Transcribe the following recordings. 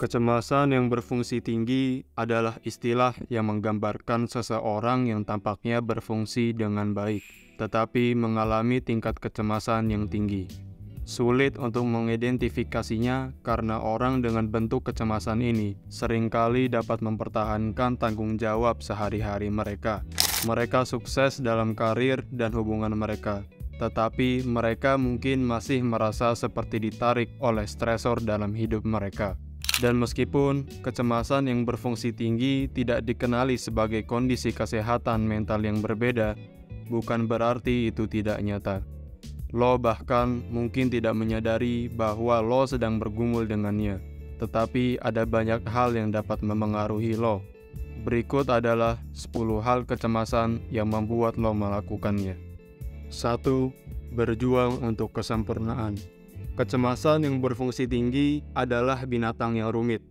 Kecemasan yang berfungsi tinggi adalah istilah yang menggambarkan seseorang yang tampaknya berfungsi dengan baik, tetapi mengalami tingkat kecemasan yang tinggi. Sulit untuk mengidentifikasinya karena orang dengan bentuk kecemasan ini seringkali dapat mempertahankan tanggung jawab sehari-hari mereka. Mereka sukses dalam karir dan hubungan mereka, tetapi mereka mungkin masih merasa seperti ditarik oleh stresor dalam hidup mereka. Dan meskipun kecemasan yang berfungsi tinggi tidak dikenali sebagai kondisi kesehatan mental yang berbeda, bukan berarti itu tidak nyata. Lo bahkan mungkin tidak menyadari bahwa lo sedang bergumul dengannya, tetapi ada banyak hal yang dapat memengaruhi lo. Berikut adalah 10 hal kecemasan yang membuat lo melakukannya. 1. Berjuang untuk kesempurnaan. Kecemasan yang berfungsi tinggi adalah binatang yang rumit.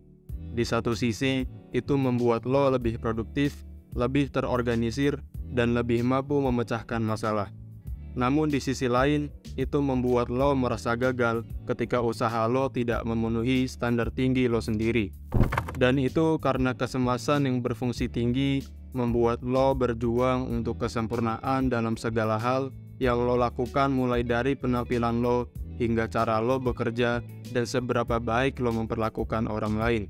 Di satu sisi, itu membuat lo lebih produktif, lebih terorganisir, dan lebih mampu memecahkan masalah. Namun di sisi lain, itu membuat lo merasa gagal ketika usaha lo tidak memenuhi standar tinggi lo sendiri. Dan itu karena kecemasan yang berfungsi tinggi membuat lo berjuang untuk kesempurnaan dalam segala hal yang lo lakukan, mulai dari penampilan lo hingga cara lo bekerja dan seberapa baik lo memperlakukan orang lain.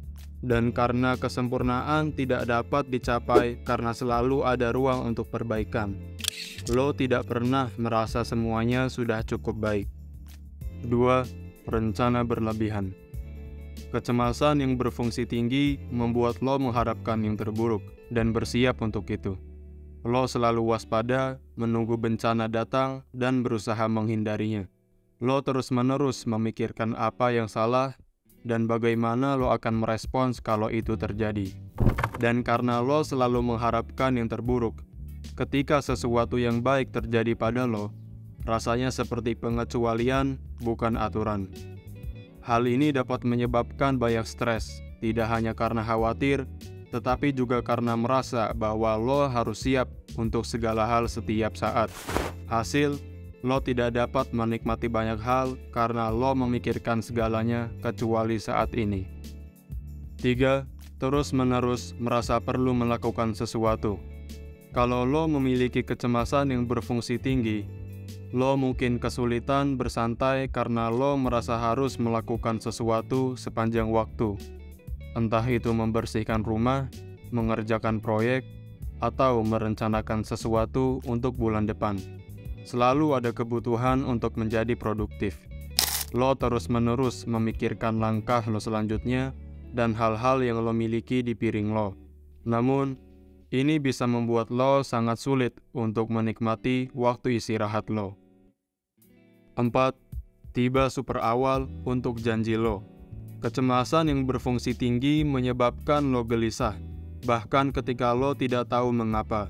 Dan karena kesempurnaan tidak dapat dicapai karena selalu ada ruang untuk perbaikan, lo tidak pernah merasa semuanya sudah cukup baik. 2. Rencana berlebihan. Kecemasan yang berfungsi tinggi membuat lo mengharapkan yang terburuk dan bersiap untuk itu. Lo selalu waspada, menunggu bencana datang, dan berusaha menghindarinya. Lo terus-menerus memikirkan apa yang salah dan bagaimana lo akan merespons kalau itu terjadi. Dan karena lo selalu mengharapkan yang terburuk, ketika sesuatu yang baik terjadi pada lo, rasanya seperti pengecualian, bukan aturan. Hal ini dapat menyebabkan banyak stres, tidak hanya karena khawatir, tetapi juga karena merasa bahwa lo harus siap untuk segala hal setiap saat. Hasil, lo tidak dapat menikmati banyak hal karena lo memikirkan segalanya kecuali saat ini. 3. Terus-menerus merasa perlu melakukan sesuatu. Kalau lo memiliki kecemasan yang berfungsi tinggi, lo mungkin kesulitan bersantai karena lo merasa harus melakukan sesuatu sepanjang waktu. Entah itu membersihkan rumah, mengerjakan proyek, atau merencanakan sesuatu untuk bulan depan. Selalu ada kebutuhan untuk menjadi produktif. Lo terus-menerus memikirkan langkah lo selanjutnya dan hal-hal yang lo miliki di piring lo. Namun, ini bisa membuat lo sangat sulit untuk menikmati waktu istirahat lo. 4. Tiba super awal untuk janji lo. Kecemasan yang berfungsi tinggi menyebabkan lo gelisah, bahkan ketika lo tidak tahu mengapa.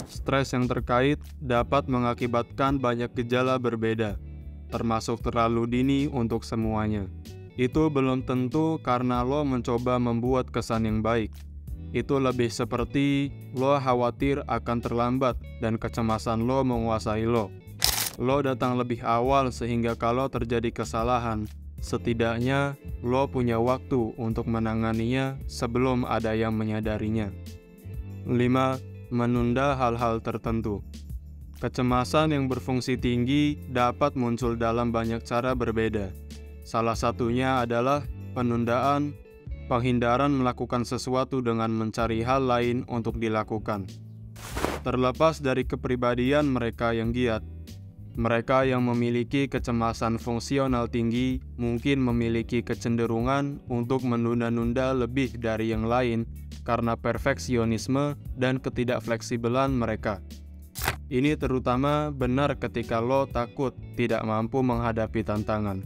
Stres yang terkait dapat mengakibatkan banyak gejala berbeda, termasuk terlalu dini untuk semuanya. Itu belum tentu karena lo mencoba membuat kesan yang baik. Itu lebih seperti lo khawatir akan terlambat dan kecemasan lo menguasai lo. Lo datang lebih awal sehingga kalau terjadi kesalahan, setidaknya lo punya waktu untuk menanganinya sebelum ada yang menyadarinya. 5. Menunda hal-hal tertentu. Kecemasan yang berfungsi tinggi dapat muncul dalam banyak cara berbeda. Salah satunya adalah penundaan, penghindaran melakukan sesuatu dengan mencari hal lain untuk dilakukan. Terlepas dari kepribadian mereka yang giat, mereka yang memiliki kecemasan fungsional tinggi mungkin memiliki kecenderungan untuk menunda-nunda lebih dari yang lain karena perfeksionisme dan ketidakfleksibelan mereka. Ini terutama benar ketika lo takut tidak mampu menghadapi tantangan.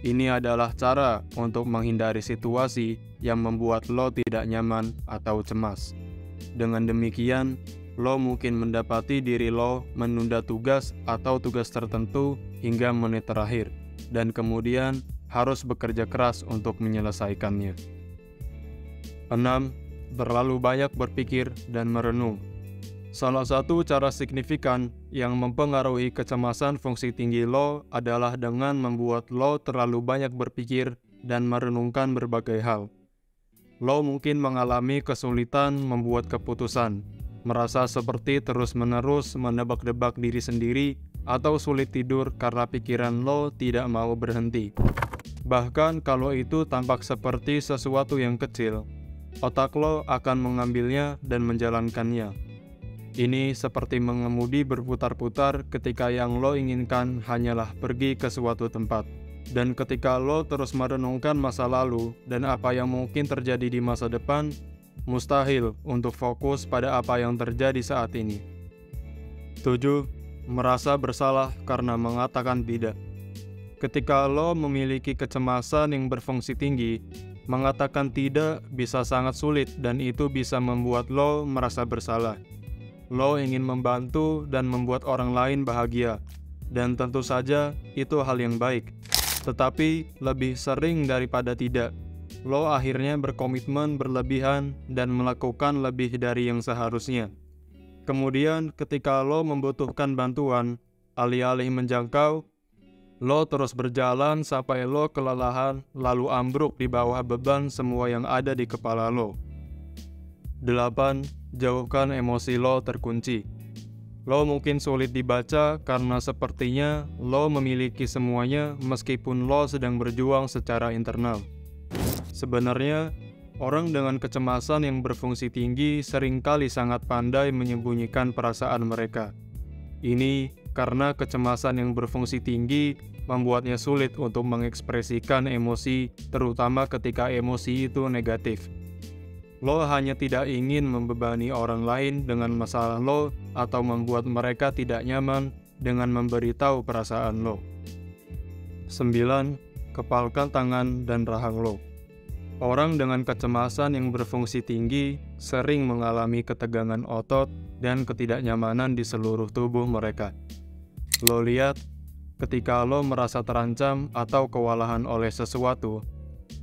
Ini adalah cara untuk menghindari situasi yang membuat lo tidak nyaman atau cemas. Dengan demikian, lo mungkin mendapati diri lo menunda tugas atau tugas tertentu hingga menit terakhir, dan kemudian harus bekerja keras untuk menyelesaikannya. 6. Terlalu banyak berpikir dan merenung. Salah satu cara signifikan yang mempengaruhi kecemasan fungsi tinggi lo adalah dengan membuat lo terlalu banyak berpikir dan merenungkan berbagai hal. Lo mungkin mengalami kesulitan membuat keputusan, merasa seperti terus-menerus menebak-nebak diri sendiri, atau sulit tidur karena pikiran lo tidak mau berhenti. Bahkan kalau itu tampak seperti sesuatu yang kecil, otak lo akan mengambilnya dan menjalankannya. Ini seperti mengemudi berputar-putar ketika yang lo inginkan hanyalah pergi ke suatu tempat. Dan ketika lo terus merenungkan masa lalu dan apa yang mungkin terjadi di masa depan, mustahil untuk fokus pada apa yang terjadi saat ini. 7. Merasa bersalah karena mengatakan tidak. Ketika lo memiliki kecemasan yang berfungsi tinggi, mengatakan tidak bisa sangat sulit dan itu bisa membuat lo merasa bersalah. Lo ingin membantu dan membuat orang lain bahagia, dan tentu saja itu hal yang baik. Tetapi lebih sering daripada tidak, lo akhirnya berkomitmen berlebihan dan melakukan lebih dari yang seharusnya. Kemudian ketika lo membutuhkan bantuan, alih-alih menjangkau, lo terus berjalan sampai lo kelelahan lalu ambruk di bawah beban semua yang ada di kepala lo. 8. Jauhkan emosi lo terkunci. Lo mungkin sulit dibaca karena sepertinya lo memiliki semuanya meskipun lo sedang berjuang secara internal. Sebenarnya, orang dengan kecemasan yang berfungsi tinggi seringkali sangat pandai menyembunyikan perasaan mereka. Ini karena kecemasan yang berfungsi tinggi membuatnya sulit untuk mengekspresikan emosi, terutama ketika emosi itu negatif. Lo hanya tidak ingin membebani orang lain dengan masalah lo atau membuat mereka tidak nyaman dengan memberitahu perasaan lo. 9. Kepalkan tangan dan rahang lo. Orang dengan kecemasan yang berfungsi tinggi sering mengalami ketegangan otot dan ketidaknyamanan di seluruh tubuh mereka. Lo lihat, ketika lo merasa terancam atau kewalahan oleh sesuatu,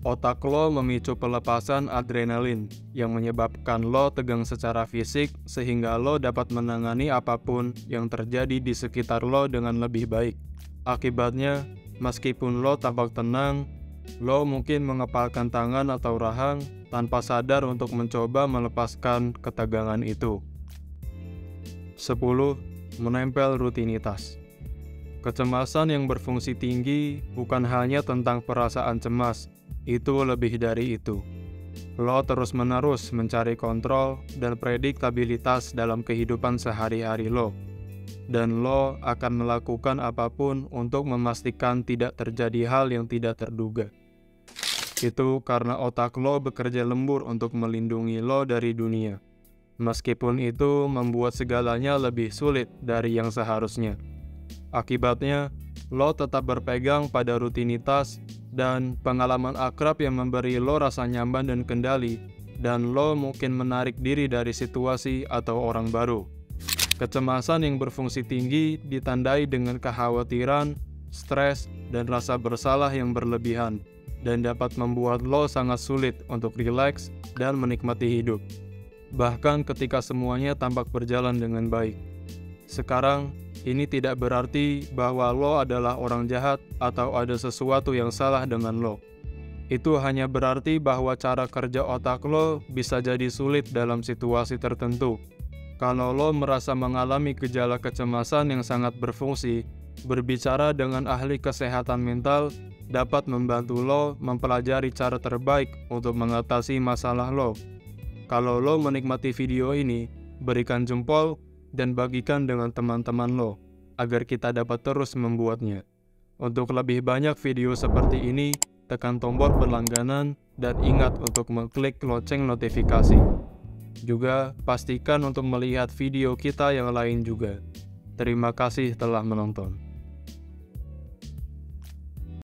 otak lo memicu pelepasan adrenalin yang menyebabkan lo tegang secara fisik sehingga lo dapat menangani apapun yang terjadi di sekitar lo dengan lebih baik. Akibatnya, meskipun lo tampak tenang, lo mungkin mengepalkan tangan atau rahang tanpa sadar untuk mencoba melepaskan ketegangan itu. 10. Menempel rutinitas. Kecemasan yang berfungsi tinggi bukan hanya tentang perasaan cemas, itu lebih dari itu. Lo terus-menerus mencari kontrol dan prediktabilitas dalam kehidupan sehari-hari lo. Dan lo akan melakukan apapun untuk memastikan tidak terjadi hal yang tidak terduga. Itu karena otak lo bekerja lembur untuk melindungi lo dari dunia. Meskipun itu membuat segalanya lebih sulit dari yang seharusnya. Akibatnya, lo tetap berpegang pada rutinitas dan pengalaman akrab yang memberi lo rasa nyaman dan kendali, dan lo mungkin menarik diri dari situasi atau orang baru. Kecemasan yang berfungsi tinggi ditandai dengan kekhawatiran, stres, dan rasa bersalah yang berlebihan, dan dapat membuat lo sangat sulit untuk rileks dan menikmati hidup, bahkan ketika semuanya tampak berjalan dengan baik. Sekarang, ini tidak berarti bahwa lo adalah orang jahat atau ada sesuatu yang salah dengan lo. Itu hanya berarti bahwa cara kerja otak lo bisa jadi sulit dalam situasi tertentu. Kalau lo merasa mengalami gejala kecemasan yang sangat berfungsi, berbicara dengan ahli kesehatan mental dapat membantu lo mempelajari cara terbaik untuk mengatasi masalah lo. Kalau lo menikmati video ini, berikan jempol dan bagikan dengan teman-teman lo, agar kita dapat terus membuatnya. Untuk lebih banyak video seperti ini, tekan tombol berlangganan dan ingat untuk mengklik lonceng notifikasi. Juga pastikan untuk melihat video kita yang lain juga. Terima kasih telah menonton.